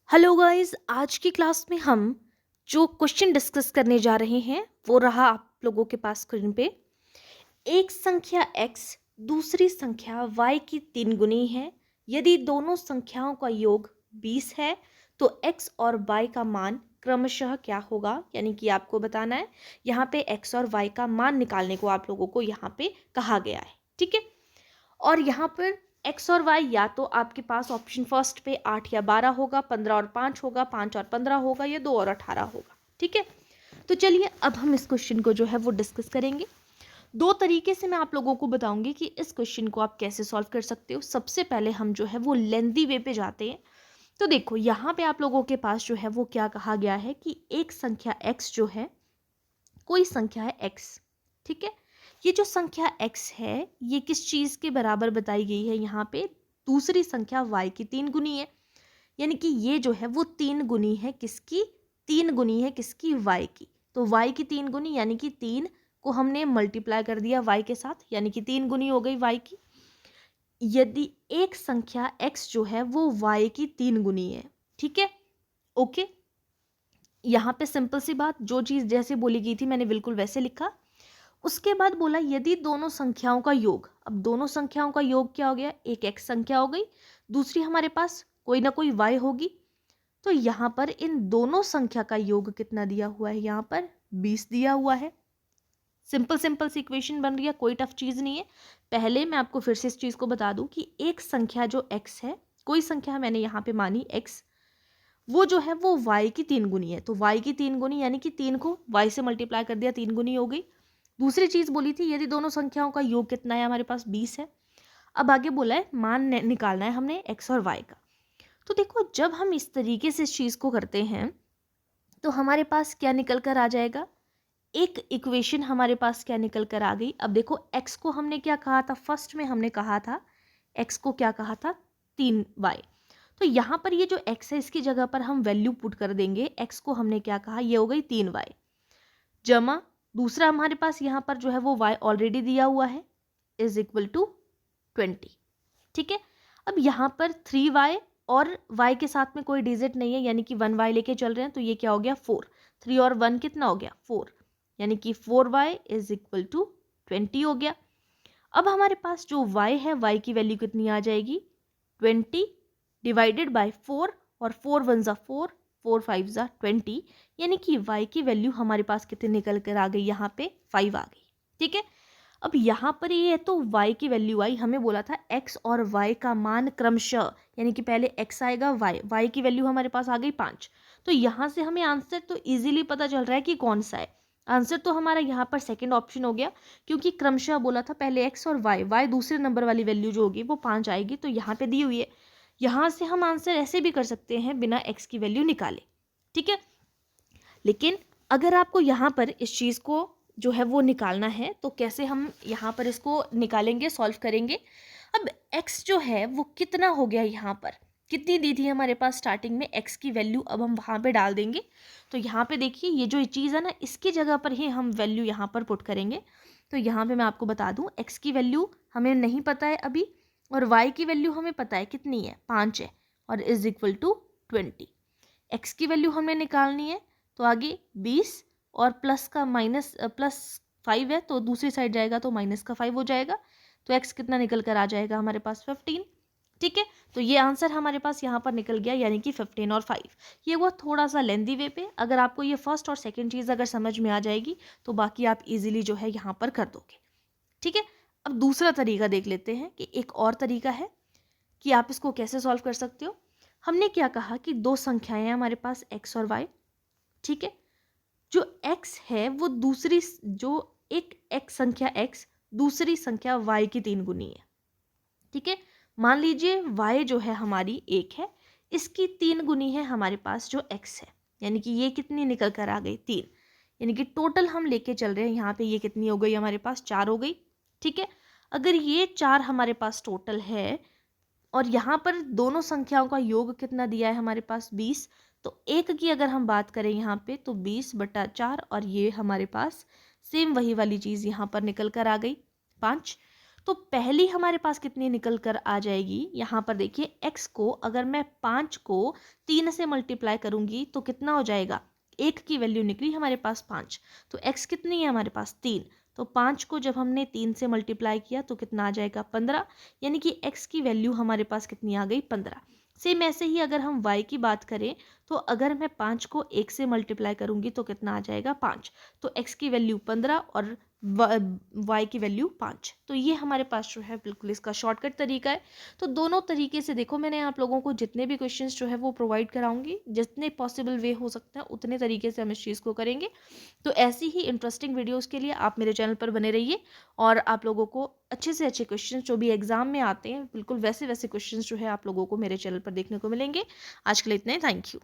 Hello guys, आज की class में हम जो क्वेश्चन डिस्कस करने जा रहे हैं वो रहा आप लोगों के पास स्क्रीन पे। एक संख्या x दूसरी संख्या y की 3 गुनी है। यदि दोनों संख्याओं का योग 20 है तो x और y का मान क्रमशः क्या होगा, यानी कि आपको बताना है। यहाँ पे x और y का मान निकालने को आप लोगों को यहाँ पे कहा गया है, ठीक है। और यहाँ पर x और y या तो आपके पास ऑप्शन फर्स्ट पे 8 या 12 होगा, 15 और 5 होगा, 5 और 15 होगा, या 2 और 18 होगा, ठीक है। तो चलिए अब हम इस क्वेश्चन को जो है वो डिस्कस करेंगे। दो तरीके से मैं आप लोगों को बताऊंगी कि इस क्वेश्चन को आप कैसे सॉल्व कर सकते हो। सबसे पहले हम जो है वो लेंदी वे पे जाते हैं। तो देखो यहाँ पे आप लोगों के पास जो है वो क्या कहा गया है कि एक संख्या x जो है, कोई संख्या है x, ठीक है। ये जो संख्या x है ये किस चीज के बराबर बताई गई है, यहाँ पे दूसरी संख्या y की 3 गुनी है। यानी कि ये जो है वो 3 गुनी है किसकी, 3 गुनी है किसकी, y की। तो y की 3 गुनी यानी कि 3 को हमने मल्टीप्लाई कर दिया y के साथ, यानी कि 3 गुनी हो गई y की। यदि एक संख्या x जो है वो y की 3 गुनी है, ठीक है, ओके। यहाँ पे सिंपल सी बात, जो चीज जैसे बोली गई थी मैंने बिल्कुल वैसे लिखा। उसके बाद बोला यदि दोनों संख्याओं का योग, अब दोनों संख्याओं का योग क्या हो गया, एक x संख्या हो गई, दूसरी हमारे पास कोई ना कोई y होगी। तो यहाँ पर इन दोनों संख्या का योग कितना दिया हुआ है, यहाँ पर 20 दिया हुआ है। सिंपल सिंपल सी इक्वेशन बन रही है, कोई टफ चीज नहीं है। पहले मैं आपको फिर से इस चीज को बता दूं कि एक संख्या जो x है, कोई संख्या मैंने यहाँ पे मानी x, वो जो है वो y की 3 गुनी है। तो y की 3 गुनी यानी कि 3 को y से मल्टीप्लाई कर दिया, 3 गुनी हो गई। दूसरी चीज बोली थी यदि दोनों संख्याओं का योग कितना है, हमारे पास 20 है। अब आगे बोला है मान निकालना है हमने x और y का। तो देखो जब हम इस तरीके से इस चीज को करते हैं तो हमारे पास क्या निकल कर आ जाएगा, एक इक्वेशन हमारे पास क्या निकल कर आ गई। अब देखो x को हमने क्या कहा था, फर्स्ट में हमने कहा था x को क्या कहा था, 3y। तो यहाँ पर ये जो x है इसकी जगह पर हम वैल्यू पुट कर देंगे। x को हमने क्या कहा, ये हो गई 3y, जमा दूसरा हमारे पास यहाँ पर जो है वो y ऑलरेडी दिया हुआ है, इज इक्वल टू 20, ठीक है। अब यहाँ पर 3y और y के साथ में कोई डिजिट नहीं है, यानी कि 1y लेके चल रहे हैं, तो ये क्या हो गया 4, 3 और 1 कितना हो गया 4, यानी कि 4y इज इक्वल टू 20 हो गया। अब हमारे पास जो y है, y की वैल्यू कितनी आ जाएगी, 20 डिवाइडेड बाय 4, और 4 वन ज़ा 4, 4 5 ज़ा 20, यानी कि y की वैल्यू हमारे पास कितनी निकल कर आ गई, यहाँ पे 5 आ गई, ठीक है। अब यहाँ पर ये तो y की वैल्यू आई, हमें बोला था x और y का मान क्रमशः, यानी कि पहले x आएगा, y की वैल्यू हमारे पास आ गई 5। तो यहाँ से हमें आंसर तो इजीली पता चल रहा है कि कौन सा है। आंसर तो हमारा यहाँ पर सेकंड ऑप्शन हो गया, क्योंकि क्रमशः बोला था पहले x और y दूसरे नंबर वाली वैल्यू जो होगी वो 5 आएगी, तो यहाँ पे दी हुई है। यहाँ से हम आंसर ऐसे भी कर सकते हैं बिना x की वैल्यू निकाले, ठीक है। लेकिन अगर आपको यहाँ पर इस चीज़ को जो है वो निकालना है तो कैसे हम यहाँ पर इसको निकालेंगे, सॉल्व करेंगे। अब x जो है वो कितना हो गया, यहाँ पर कितनी दी थी हमारे पास स्टार्टिंग में x की वैल्यू, अब हम वहाँ पे डाल देंगे। तो यहाँ पे देखिए ये जो चीज़ है ना, इसकी जगह पर ही हम वैल्यू यहाँ पर पुट करेंगे। तो यहाँ पे मैं आपको बता दूँ x की वैल्यू हमें नहीं पता है अभी, और y की वैल्यू हमें पता है कितनी है, 5 है, और इज इक्वल टू 20। x की वैल्यू हमें निकालनी है, तो आगे 20 और प्लस का माइनस प्लस 5 है, तो दूसरी साइड जाएगा तो माइनस का 5 हो जाएगा। तो x कितना निकल कर आ जाएगा हमारे पास, 15, ठीक है। तो ये आंसर हमारे पास यहाँ पर निकल गया, यानी कि 15 और 5। ये वो थोड़ा सा लेंदी वे पे, अगर आपको ये फर्स्ट और सेकंड चीज़ अगर समझ में आ जाएगी तो बाकी आप इजीली जो है यहाँ पर कर दोगे, ठीक है। अब दूसरा तरीका देख लेते हैं कि एक और तरीका है कि आप इसको कैसे सॉल्व कर सकते हो। हमने क्या कहा कि दो संख्याएं हैं हमारे पास x और y, ठीक है। जो x है वो दूसरी, जो एक x संख्या x दूसरी संख्या y की 3 गुनी है, ठीक है। मान लीजिए y जो है हमारी 1 है, इसकी 3 गुनी है हमारे पास जो x है, यानी कि ये कितनी निकल कर आ गई 3, यानी कि टोटल हम लेके चल रहे हैं यहाँ पे, ये कितनी हो गई हमारे पास 4 हो गई, ठीक है। अगर ये 4 हमारे पास टोटल है और यहाँ पर दोनों संख्याओं का योग कितना दिया है हमारे पास 20, तो एक की अगर हम बात करें यहाँ पे तो 20/4, और ये हमारे पास सेम वही वाली चीज़ यहाँ पर निकल कर आ गई 5। तो पहली हमारे पास कितनी निकल कर आ जाएगी, यहाँ पर देखिए x को अगर मैं 5 को 3 से मल्टीप्लाई करूंगी तो कितना हो जाएगा, एक की वैल्यू निकली हमारे पास 5, तो x कितनी है हमारे पास 3, तो 5 को जब हमने 3 से मल्टीप्लाई किया तो कितना आ जाएगा 15, यानी कि x की वैल्यू हमारे पास कितनी आ गई 15। सेम ऐसे ही अगर हम y की बात करें तो अगर मैं 5 को 1 से मल्टीप्लाई करूंगी तो कितना आ जाएगा 5, तो x की वैल्यू 15 और y की वैल्यू 5। तो ये हमारे पास जो है बिल्कुल इसका शॉर्टकट तरीका है। तो दोनों तरीके से देखो, मैंने आप लोगों को जितने भी क्वेश्चंस जो है वो प्रोवाइड कराऊंगी, जितने पॉसिबल वे हो सकता है उतने तरीके से हम इस चीज़ को करेंगे। तो ऐसी ही इंटरेस्टिंग वीडियोस के लिए आप मेरे चैनल पर बने रहिए और आप लोगों को अच्छे से अच्छे क्वेश्चंस जो भी एग्जाम में आते हैं बिल्कुल वैसे वैसे क्वेश्चंस जो है आप लोगों को मेरे चैनल पर देखने को मिलेंगे। आज के लिए इतना ही, थैंक यू।